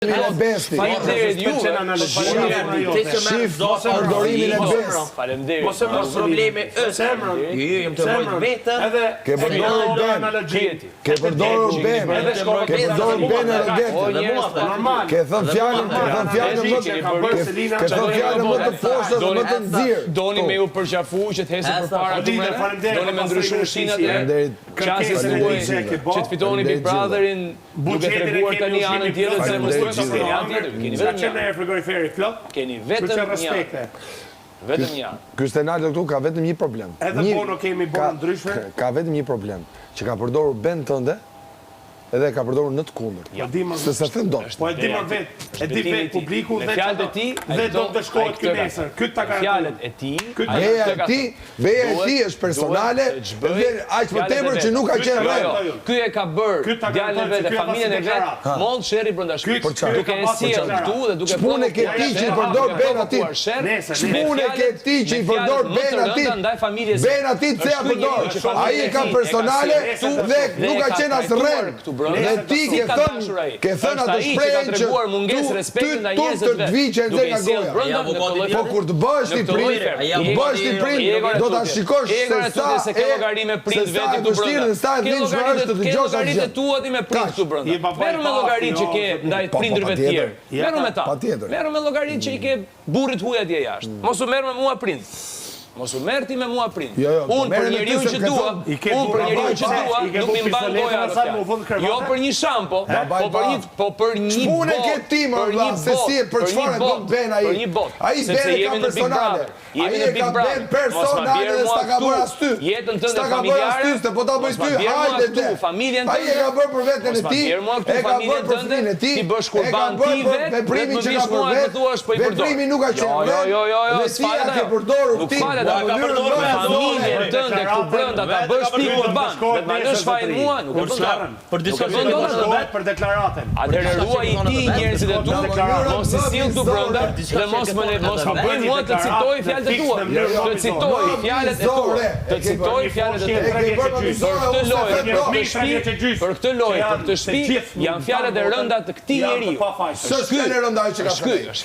Faleminderit ju që na analizoni. Shif përdorimin e bes. Faleminderit. Mos e mos problemi është emrin. Ju jam të vojt vetëm. Edhe Ke përdorur ben. Ke përdorur ben. Ke përdorur ben edhe vetë. normal. Ke thënë fjalën, ke thënë fjalën më të fortë dhe më të nxirr. Doni me u përqafu që të hesë përpara këtu. Doni me ndryshu shinat e qasjes tuaj që të fitoni Big Brotherin duke treguar tani anën tjetër se mos të shkoni anën tjetër. Keni vetëm në frigoriferi plot. Keni vetëm një. Vetëm një. Ky scenario këtu ka vetëm një problem. Edhe bono kemi bono ndryshme. Ka vetëm një problem, që ka përdorur ben tënde edhe ka përdorur në të kundërt. Se se thën dot. Po e di më vet, e di vet publiku dhe fjalët e tij dhe do të shkohet ky nesër. Ky ta ka fjalët e tij. Veja e tij është personale, dhe aq më tepër që nuk ka qenë rreth. Ky e ka bërë djalin e vet, familjen e vet, mollë sherri brenda shtëpisë. Duke e sjell këtu dhe duke Çpunë ke ti që i përdor ben atit. Çpunë ke ti që i përdor ben atit. Ndaj familjes. Ben atit se ja përdor. Ai e ka personale dhe nuk ka qenë as rreth. Dhe ti ke thënë atë shprehjen që mungesë respekti ndaj njerëzve të vijë nxjerr nga goja. Po kur të bëhesh ti prind, do ta shikosh se ke llogari me prind veti këtu brenda. Sa e vjen çfarë të dëgjosh atë. Llogaritë tua ti me prind këtu brenda. Merru me llogaritë që ke ndaj prindërve të tjerë. Merru me ta. Merru me llogaritë që i ke burrit huaj atje jashtë. Mos u merr me mua prind. Mos u merr ti me mua prind. Unë për njeriu që dua, nuk më mban goja atë. Jo për një shampo, po për një Çpunë ke ti më valla, se si për çfarë do të bën ai. Ai bën ka personale. Ai e ka bën personale dhe sta ka bërë as ty. Jetën tënde familjare, po ta bësh ty, hajde te. Familjen tënde. Ai e ka bërë për veten e tij. E ka bërë për fëmijën e tij. Ti bësh kurban ti vetë. Veprimi që ka bërë vetë. Veprimi nuk ka qenë vetë. Jo, s'fala ke përdorur ti. Ka përdorur familjen tënde këtu brenda ta bësh ti kurban. Vetë më lësh fajin mua, nuk e bën. Për diskutim vetë për deklaratën. Atëherë ruaj i ti njerëzit e tu, mos i sill këtu brenda dhe mos bëj mua të citoj fjalët e tua. Të citoj fjalët e tua. Të citoj fjalët e tua. Për këtë lojë, për këtë shtëpi janë fjalët e rënda të këtij njeriu. S'është e rënda që ka thënë. Është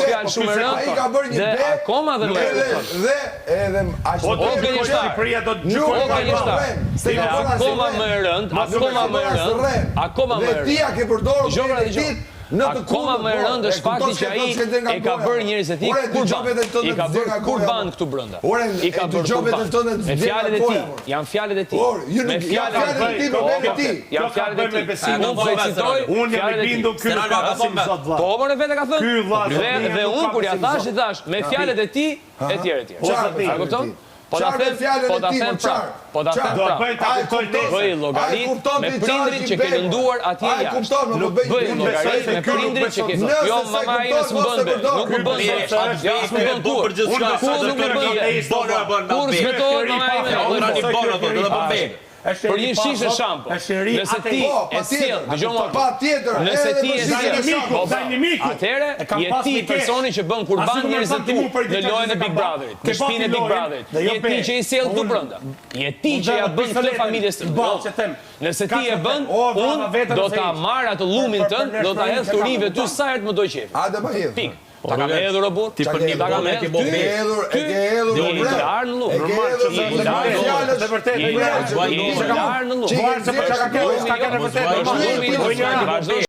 fjalë shumë e rëndë. Është ka bërë një be. Akoma dhe më dhe edhe aq po do të Shqipëria do të gjykojë akoma më e rëndë, akoma më e rëndë. Ti ja ke përdorur ditë në të akoma më e rëndë është fakti që ai e ka bërë njerëzit e tij kurban. I ka bërë kurban këtu brenda. I ka bërë kurban. Me fjalët e tij, janë fjalët e tij. Me fjalët e tij, janë fjalët e tij. Unë jam i bindur ky nuk ka besim zot vëlla. Po më vetë ka thënë. Dhe unë kur ja thash me fjalët e tij etj. A kupton? Po ta them prap. Bëj llogari me prindrit që ke lënduar atje jashtë. Bëj llogari me prindrit që ke thënë. Jo, mama ime s'më bën. Nuk më bën. Ja, s'më bën kur. Nuk më bën. Kur s'metohet mama ime. Për një shishe shampo. Nëse ti e sjell, dëgjoj patjetër. Nëse ti e sjell, atëherë je ti personi që bën kurban njerëzit tu në lojën e Big Brotherit, në shtëpinë e Big Brotherit. Je ti që i sjell këtu brenda. Je ti që ja bën këtë familjes tënde. Nëse ti e bën, unë do ta marr atë llumin tënd, do ta hedh turive ty sa herë më do qef. Hajde ma hedh. Pik. Ta kam hedhur o burr. Ti për një bonë ke bërë. E ke hedhur në llumë. Normal që të vërtetë në llumë. Çfarë se çka ka këtu, s'ka kanë vërtetë.